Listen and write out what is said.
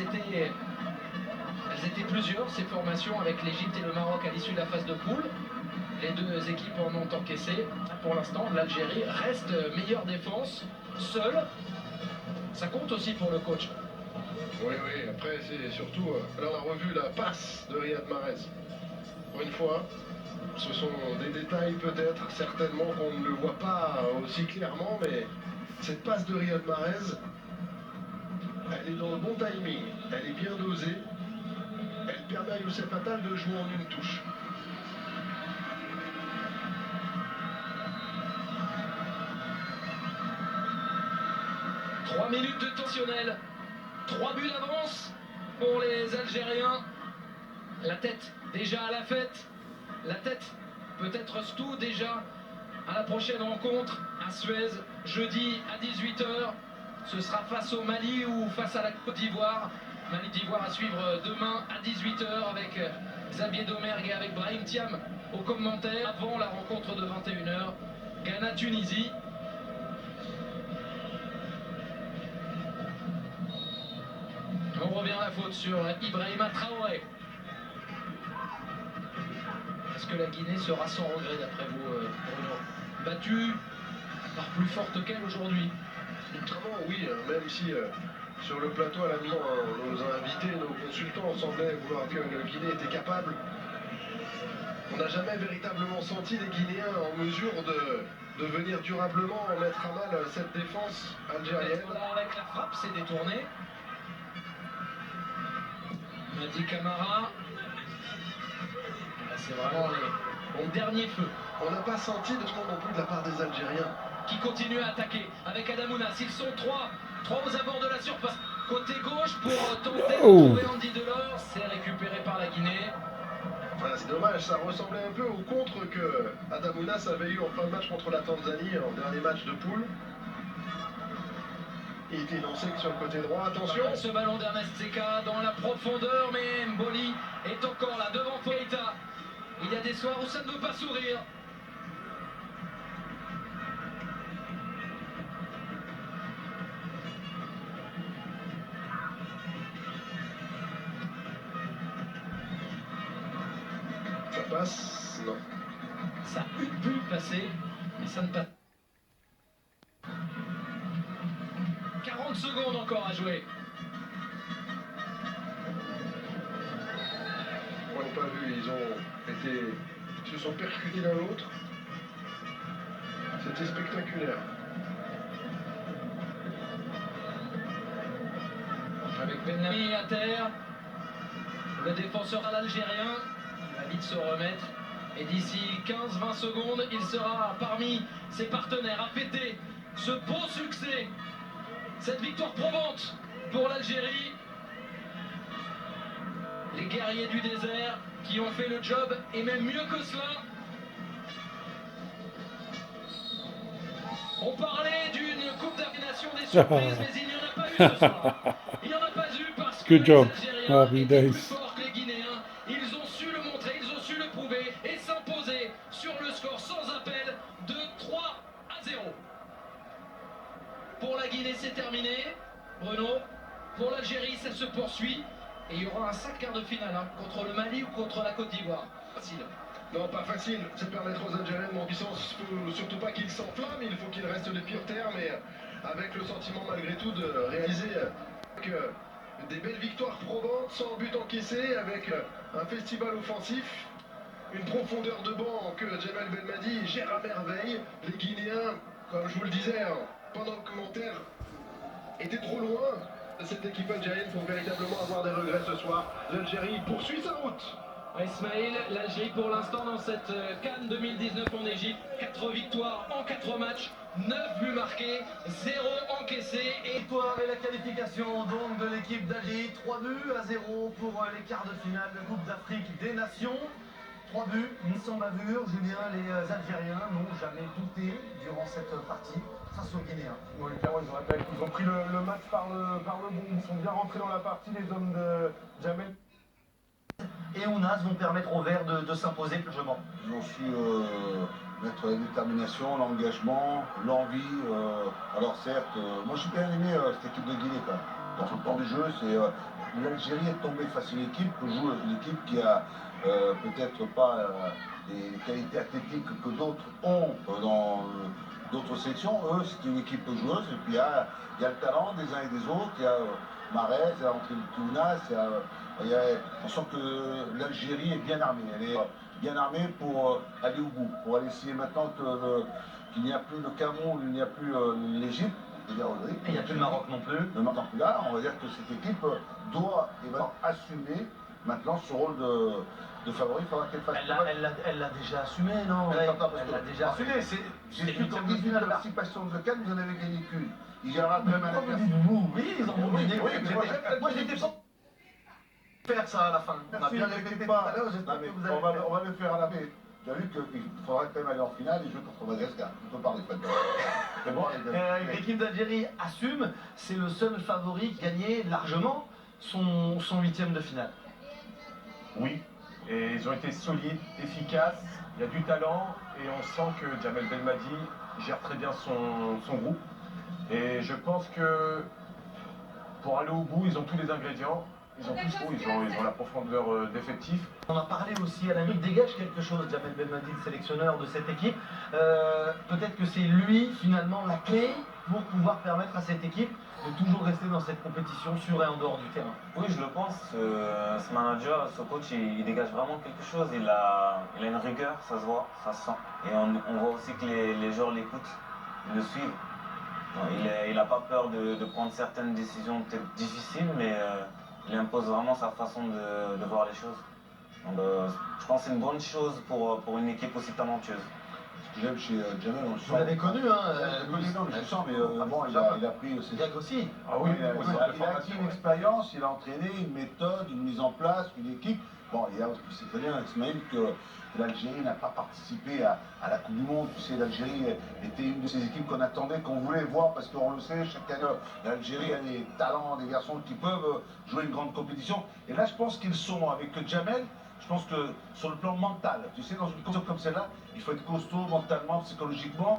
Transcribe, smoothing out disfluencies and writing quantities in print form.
elles étaient plusieurs, ces formations, avec l'Égypte et le Maroc à l'issue de la phase de poule. Les deux équipes en ont encaissé. Pour l'instant, l'Algérie reste meilleure défense, seule. Ça compte aussi pour le coach. Oui, après c'est surtout, là on a revu la passe de Riyad Mahrez. Pour une fois, ce sont des détails peut-être, certainement qu'on ne le voit pas aussi clairement, mais cette passe de Riyad Mahrez, elle est dans le bon timing, elle est bien dosée, elle permet à Youssef Attal de jouer en une touche. Trois minutes de tensionnel, 3 buts d'avance pour les Algériens. La tête déjà à la fête, la tête peut-être tout déjà à la prochaine rencontre à Suez, jeudi à 18 h. Ce sera face au Mali ou face à la Côte d'Ivoire. Mali d'Ivoire à suivre demain à 18 h avec Xavier Domergue et avec Brahim Thiam au commentaire. Avant la rencontre de 21 h, Ghana-Tunisie. On revient à la faute sur Ibrahima Traoré. Est-ce que la Guinée sera sans regret d'après vous, Bruno? Battue par plus forte qu'elle aujourd'hui? Clairement, oui, même si sur le plateau à la mi-temps, nos invités, nos consultants semblaient vouloir que le Guinée était capable. On n'a jamais véritablement senti les Guinéens en mesure de venir durablement mettre à mal cette défense algérienne. Là, avec la frappe, c'est détourné. Madi Camara. C'est vraiment les derniers feux. On n'a pas senti de ce non plus de la part des Algériens. Qui continuent à attaquer avec Adamounas. Ils sont trois aux abords de la surface. Côté gauche pour tenter de trouver Andy Delors. C'est récupéré par la Guinée. Voilà, c'est dommage, ça ressemblait un peu au contre que Adamounas avait eu en fin de match contre la Tanzanie, en dernier match de poule. Il était lancé que sur le côté droit, attention. Ce ballon d'Ernest Seka dans la profondeur, mais Mboli est encore là devant Keita. Il y a des soirs où ça ne veut pas sourire. Ça passe? Non. Ça a pu passer, mais ça ne passe pas. 40 secondes encore à jouer. On n'a pas vu, ils se sont percutés l'un l'autre. C'était spectaculaire. Avec Benami à terre, le défenseur à l'Algérien, il va vite se remettre. Et d'ici 15-20 secondes, il sera parmi ses partenaires à fêter ce beau succès. Cette victoire probante pour l'Algérie. Les guerriers du désert qui ont fait le job et même mieux que cela. On parlait d'une Coupe des Nations des surprises, mais il n'y en a pas eu ce soir. Il n'y en a pas eu parce que les Algériens étaient plus forts que les Guinéens. Ils ont su le montrer, ils ont su le prouver et s'imposer sur le score sans appel de 3-0. Pour la Guinée, c'est terminé, Bruno. Pour l'Algérie, ça se poursuit. Et il y aura un sacré quart de finale contre le Mali ou contre la Côte d'Ivoire. Facile. Non, pas facile. Ça permettra aux Algériens de monter en puissance. Il ne faut surtout pas qu'ils s'enflamment. Il faut qu'ils restent des pires terres, mais avec le sentiment malgré tout de réaliser que des belles victoires probantes, sans but encaissé, avec un festival offensif, une profondeur de banc que Djamel Belmadi gère à merveille. Les Guinéens, comme je vous le disais, pendant le commentaire, était trop loin de cette équipe algérienne pour véritablement avoir des regrets ce soir. L'Algérie poursuit sa route. Ismaël, l'Algérie pour l'instant dans cette CAN 2019 en Égypte, 4 victoires en 4 matchs, 9 buts marqués, 0 encaissés. Et victoire et la qualification donc de l'équipe d'Algérie, 3-0 pour les quarts de finale de Coupe d'Afrique des Nations. 3 buts, sans bavure. Julien, les Algériens n'ont jamais douté durant cette partie face aux Guinéens. Oui, clairement, ils ont pris le match par le bon. Ils sont bien rentrés dans la partie, les hommes de Djamel et Ounas vont permettre aux Verts de s'imposer largement. Ils ont su mettre la détermination, l'engagement, l'envie. Alors certes, moi j'ai bien aimé cette équipe de Guinée quand même. Dans le temps du jeu, l'Algérie est tombée face à une équipe qui a peut-être pas les qualités athlétiques que d'autres ont dans d'autres sélections. Eux, c'est une équipe joueuse, et puis il y a le talent des uns et des autres. Il y a Mahrez, il y a André Tounas, on sent que l'Algérie est bien armée. Elle est bien armée pour aller au bout, pour aller essayer maintenant qu'il n'y a plus le Cameroun, il n'y a plus l'Égypte. Et il n'y a plus le Maroc non plus. Le Maroc non plus là, on va dire que cette équipe doit et va assumer maintenant ce rôle de favori. Il faudra qu'elle fasse. Elle l'a déjà assumé, non? Elle l'a déjà assumé. J'ai vu qu'en 18 de participation de Cannes, vous en avez gagné qu'une. Il y aura même un Vous, oui, ils en ont gagné. Oui, Moi j'étais sans faire ça à la fin. On a bien répété tout à l'heure, j'espère que vous allez on va le faire à la fin. Tu as vu qu'il faudra quand même aller en finale et jouer contre Madagascar. On peut parler de c'est bon. L'équipe d'Algérie assume, c'est le seul favori qui gagnait largement son 8e de finale. Oui, et ils ont été solides, efficaces, il y a du talent et on sent que Djamel Belmadi gère très bien son groupe. Et je pense que pour aller au bout, ils ont tous les ingrédients, ils ont tout ce qu'il faut, ils ont la profondeur d'effectif. On a parlé aussi à l'ami, dégage quelque chose, Djamel Belmadi, le sélectionneur de cette équipe. Peut-être que c'est lui finalement la clé pour pouvoir permettre à cette équipe de toujours rester dans cette compétition sur et en dehors du terrain. Oui, je le pense. Ce manager, ce coach, il dégage vraiment quelque chose. Il a une rigueur, ça se voit, ça se sent. Et on voit aussi que les joueurs l'écoutent, ils le suivent. Il n'a pas peur de prendre certaines décisions peut-être difficiles, mais il impose vraiment sa façon de voir les choses. Donc, je pense que c'est une bonne chose pour une équipe aussi talentueuse. Ce que j'aime chez Djamel, on le sent. Vous l'avez connu, hein? Je le sens, mais bon, il a pris ses Greg aussi. Ah oui, il a acquis une expérience, il a entraîné une méthode, une mise en place, une équipe. Bon, il y a aussi, c'est très bien, Ismaël, que l'Algérie n'a pas participé à la Coupe du Monde. Tu sais, l'Algérie était une de ces équipes qu'on attendait, qu'on voulait voir, parce qu'on le sait, chaque année, l'Algérie a des talents, des garçons qui peuvent jouer une grande compétition. Et là, je pense qu'ils sont avec Djamel. Je pense que sur le plan mental, tu sais, dans une compétition comme celle-là, il faut être costaud mentalement, psychologiquement.